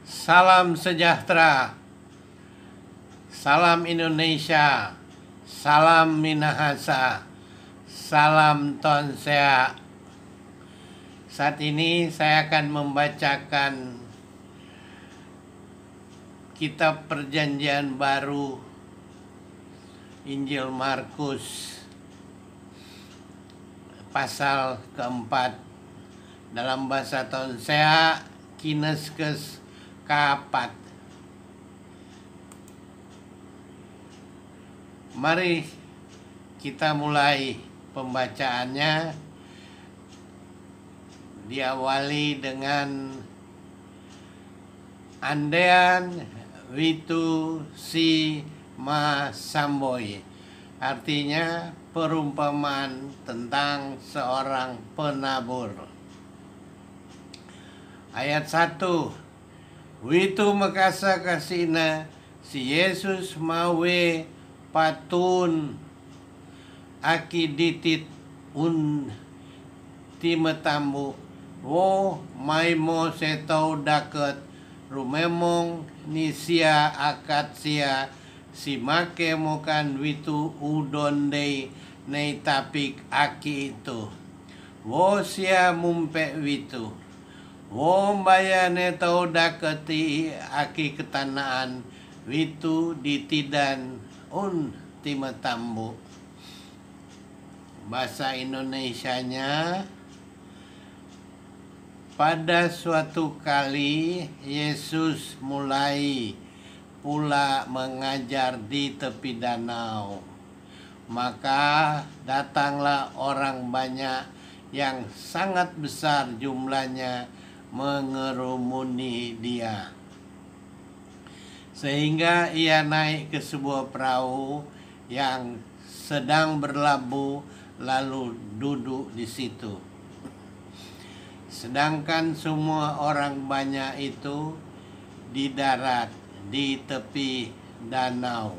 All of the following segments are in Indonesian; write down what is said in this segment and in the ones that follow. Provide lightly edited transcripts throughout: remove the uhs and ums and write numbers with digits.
Salam sejahtera, salam Indonesia, salam Minahasa, salam Tonsea. Saat ini saya akan membacakan kitab Perjanjian Baru, Injil Markus, pasal keempat, dalam bahasa Tonsea, Kineskes Kapat. Mari kita mulai pembacaannya. Diawali dengan Andean Witu Si Ma Samboi, artinya perumpamaan tentang seorang penabur. Ayat 1. Witu makasa kasina si Yesus mawe patun aki ditit un timetambu wo maimo setau daket rumemong nisia akatsia si make mokan witu udondei nei tapik aki itu wo sia mumpe witu wo bayane tau daketi aki ketanaan witu ditidan un timetambu. Bahasa Indonesianya, pada suatu kali Yesus mulai pula mengajar di tepi danau. Maka datanglah orang banyak yang sangat besar jumlahnya mengerumuni dia. Sehingga ia naik ke sebuah perahu yang sedang berlabuh lalu duduk di situ. Sedangkan semua orang banyak itu di darat di tepi danau.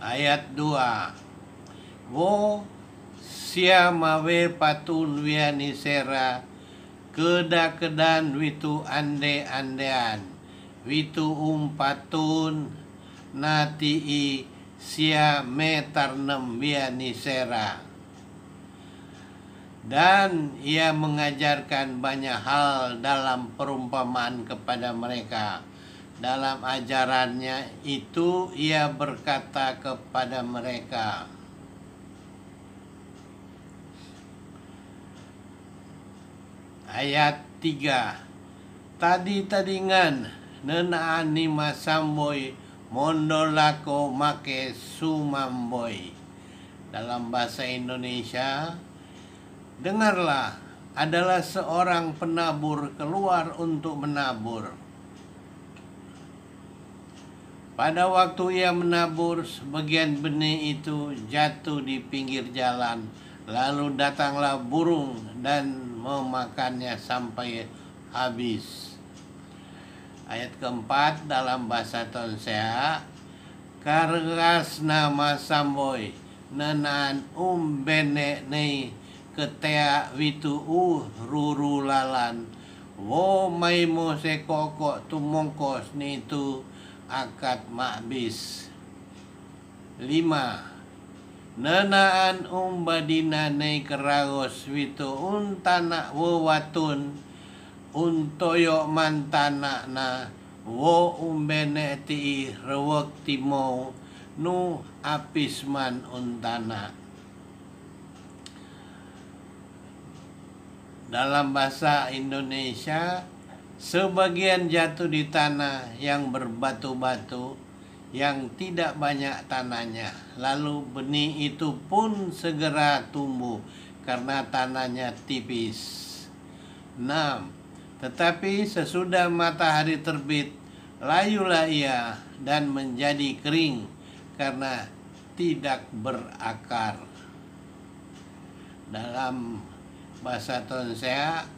Ayat 2. Wo sia mawe patun wiani sera kedan witu ande-andean witu patun natii sia metarnem wiani sera. Dan ia mengajarkan banyak hal dalam perumpamaan kepada mereka. Dalam ajarannya itu ia berkata kepada mereka, ayat 3. Tadi-tadingan nenaan ni masamboi mondolako make sumamboi. Dalam bahasa Indonesia, dengarlah, adalah seorang penabur keluar untuk menabur. Pada waktu ia menabur, sebagian benih itu jatuh di pinggir jalan. Lalu datanglah burung dan memakannya sampai habis. Ayat keempat dalam bahasa Tonsea, kargas nama samboi nenan bene nei ketea witu rurulalan wo maimo sekoko tumongkos nitu akad makbis. 5. Nenaan badina nei keragos witu untana wewatun untoyo mantana na wo umbene ti rewek timo nu apisman untana. Dalam bahasa Indonesia, sebagian jatuh di tanah yang berbatu-batu, yang tidak banyak tanahnya. Lalu benih itu pun segera tumbuh karena tanahnya tipis. 6. Tetapi sesudah matahari terbit, layulah ia dan menjadi kering karena tidak berakar. Dalam bahasa Tonsea,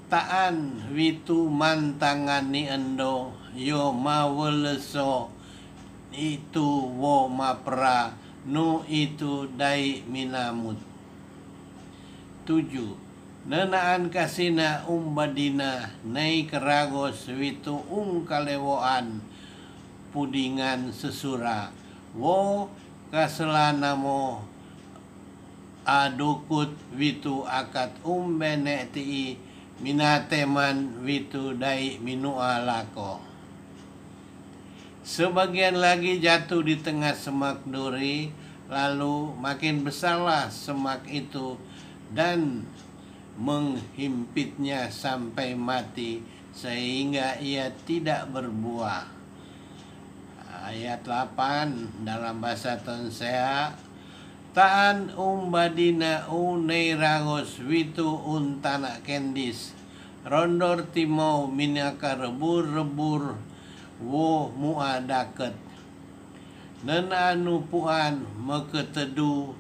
taan witu mantangani endo yo maweleso itu wo mapra nu itu dai minamut. 7. Nenaan kasina badina nai keragos witu kalewoan pudingan sesura. Wo kaselanamo adukut witu akat bene ti minateman witu dai minua lako. Sebagian lagi jatuh di tengah semak duri, lalu makin besarlah semak itu dan menghimpitnya sampai mati sehingga ia tidak berbuah. Ayat 8 dalam bahasa Tonsea, taan badina neiragos witu untana kendis rondor timau minaka rebur-rebur wo mua daket nenanu puan meketedu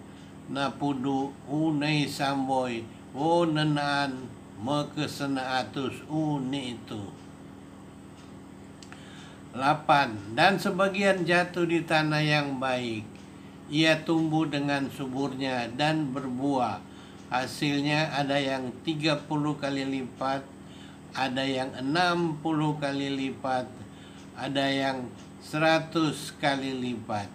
napudu unei samboy wo nenaan mekesena atus uni itu. 8. Dan sebagian jatuh di tanah yang baik, ia tumbuh dengan suburnya dan berbuah. Hasilnya ada yang 30 kali lipat, ada yang 60 kali lipat, ada yang 100 kali lipat.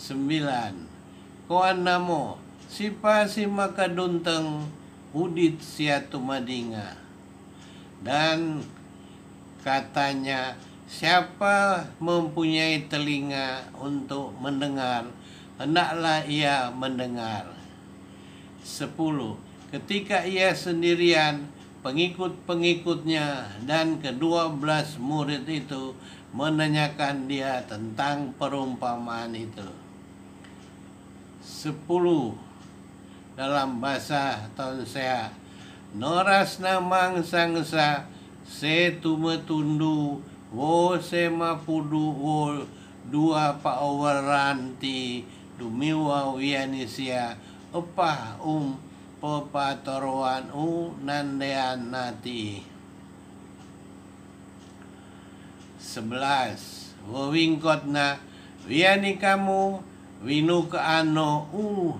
9. Koan namo sipa si makadunteng udit siatu madinga. Dan katanya, siapa mempunyai telinga untuk mendengar, hendaklah ia mendengar. 10. Ketika ia sendirian, pengikut-pengikutnya dan ke-12 murid itu menanyakan dia tentang perumpamaan itu. 10 dalam bahasa Tonsea, noras namang sangsa setumetundu wo sema pudu wo dua paowaranti dumiwa wianisia opah pepatoroan nandean nati. 11. Wawingkotna wiani kamu winu kaano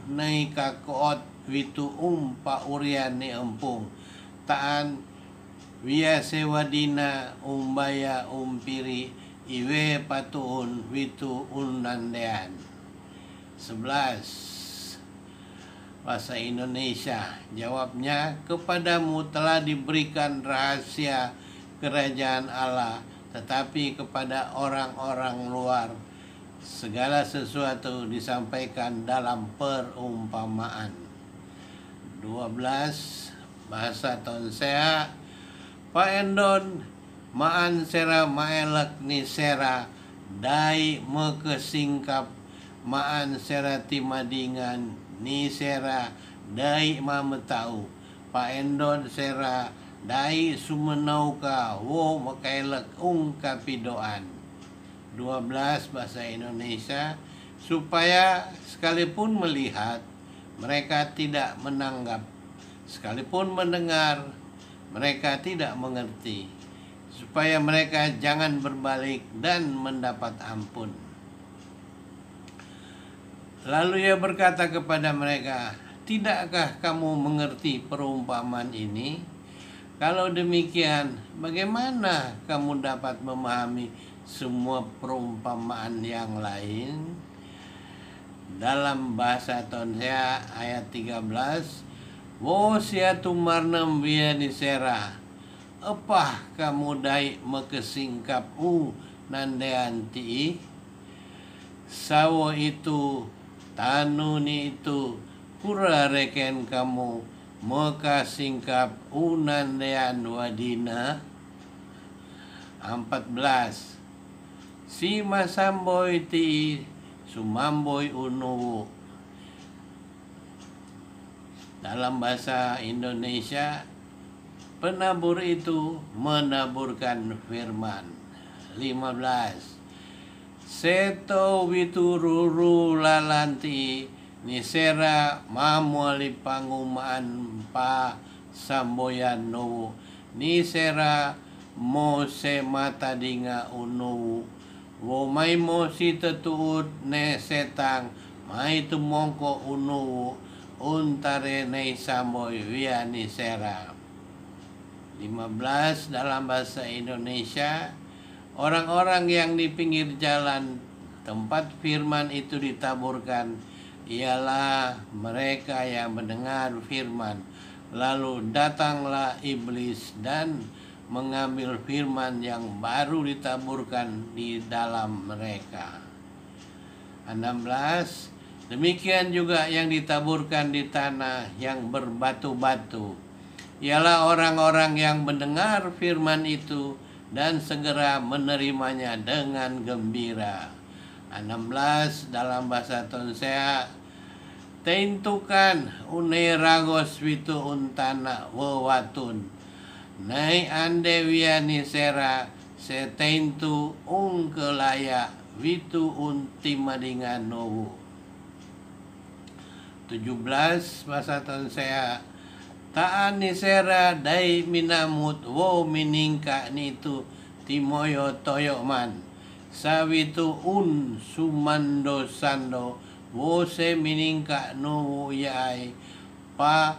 nai kakoot witu pa uriani empung taan wia sewadina umbaya umpiri iwe patuun witu nandean. 11. Bahasa Indonesia, jawabnya, kepadamu telah diberikan rahasia kerajaan Allah, tetapi kepada orang-orang luar segala sesuatu disampaikan dalam perumpamaan. 12. Bahasa Tonsea, paendon maan sera maelek ni sera dai mekesingkap maan sera timadingan ni sera dai mametau paendon sera dai sumenauka wo makaelek kapidoan. 12. Bahasa Indonesia, supaya sekalipun melihat mereka tidak menanggap, sekalipun mendengar mereka tidak mengerti, supaya mereka jangan berbalik dan mendapat ampun. Lalu ia berkata kepada mereka, tidakkah kamu mengerti perumpamaan ini? Kalau demikian, bagaimana kamu dapat memahami semua perumpamaan yang lain? Dalam bahasa Tonsea ayat 13, wo siatu marnem biani sera, epah kamu dai mekesingkap nandean ti, sawo itu tanuni itu pura reken kamu mekasingkap nandean wadina. 14. Si masamboy ti sumamboy unuwu. Dalam bahasa Indonesia, penabur itu menaburkan firman. 15. Seto witururu lalanti nisera mamuali pangumaan pa samboyan no nisera mo se matadinga unu wo may mo si tetuud ne setang mai tumongko unu untare nei samboy wiani sera. 15 dalam bahasa Indonesia, orang-orang yang di pinggir jalan tempat firman itu ditaburkan ialah mereka yang mendengar firman, lalu datanglah iblis dan mengambil firman yang baru ditaburkan di dalam mereka. 16. Demikian juga yang ditaburkan di tanah yang berbatu-batu, ialah orang-orang yang mendengar firman itu dan segera menerimanya dengan gembira. 16 dalam bahasa Tonsea, tentukan une ragos witu untana wewatun, nai ande wiani sera setentu kelaya witu unti madingan nowu. 17 bahasa Tonsea, taan ni sera dai minamut wo miningka nitu timoyo toyo man sawitu sumando sando wo se miningka no yai pa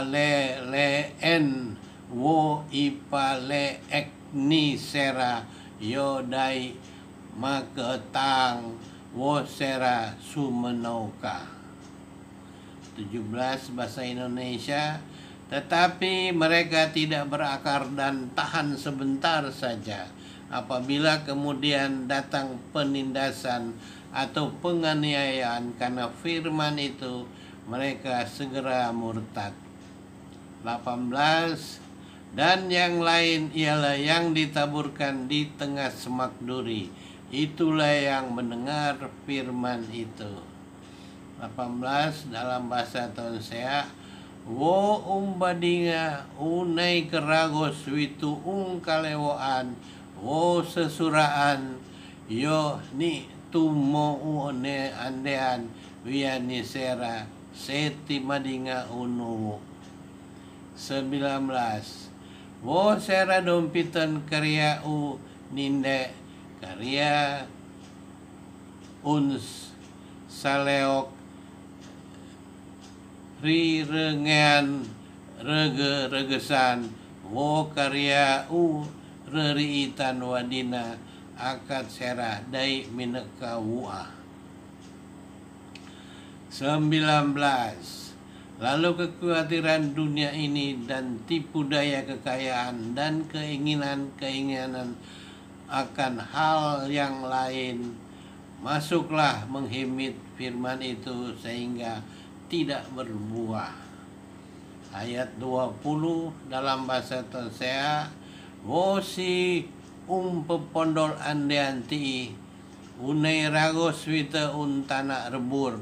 leen wo ipale ekni sera yodai maketang wo sera sumenoka. 17 bahasa Indonesia, tetapi mereka tidak berakar dan tahan sebentar saja. Apabila kemudian datang penindasan atau penganiayaan karena firman itu, mereka segera murtad. 18. Dan yang lain ialah yang ditaburkan di tengah semak duri, itulah yang mendengar firman itu. 18 dalam bahasa Tonsea, wo umbadinga unai keragos witu kalewoan wo sesuraan yo ni tumo une andean wiani sera seti madinga unu. 19. Wo sera dompiton karya ninde karya uns saleok rirengean regesan wo karya reriitan wadina akad serah dai mineka wua. 19. Lalu kekhawatiran dunia ini dan tipu daya kekayaan dan keinginan akan hal yang lain masuklah menghimit firman itu sehingga tidak berbuah. Ayat 20 dalam bahasa Tonsea, wosi pepondol andeanti unai ragos wita untana rebur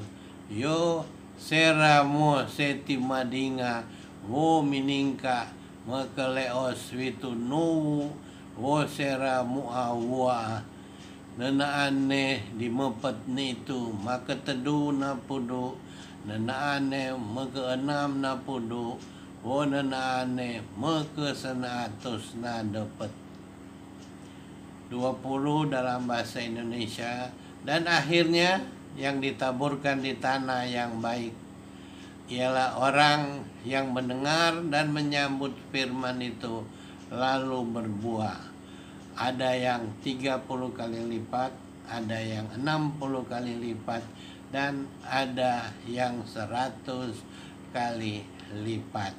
yo seramo seti madinga wo miningka makaleos witu nu wo seramu awa nenaane di mepet nitu maka tedu na pudu nenaane mekeenam na pudu wo nenaane mekesenatus na depet. 20 dalam bahasa Indonesia, dan akhirnya yang ditaburkan di tanah yang baik ialah orang yang mendengar dan menyambut firman itu lalu berbuah. Ada yang 30 kali lipat, ada yang 60 kali lipat, dan ada yang 100 kali lipat.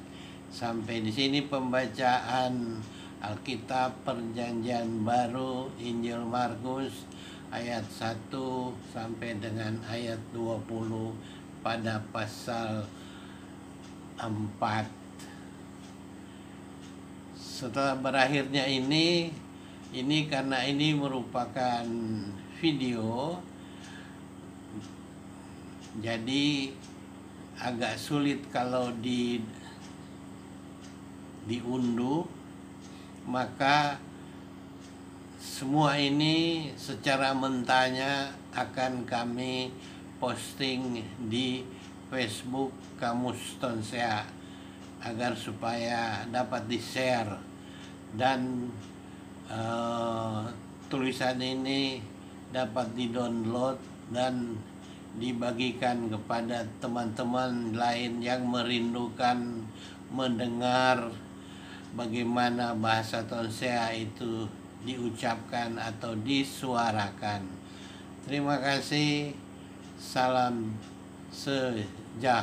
Sampai di sini pembacaan Alkitab Perjanjian Baru Injil Markus ayat 1 sampai dengan ayat 20 pada pasal 4. Setelah berakhirnya ini karena ini merupakan video, jadi agak sulit kalau diunduh, maka semua ini secara mentahnya akan kami posting di Facebook Kamus Tonsea agar supaya dapat di-share dan tulisan ini dapat di-download dan dibagikan kepada teman-teman lain yang merindukan mendengar bagaimana bahasa Tonsea itu diucapkan atau disuarakan. Terima kasih. Salam sejahtera.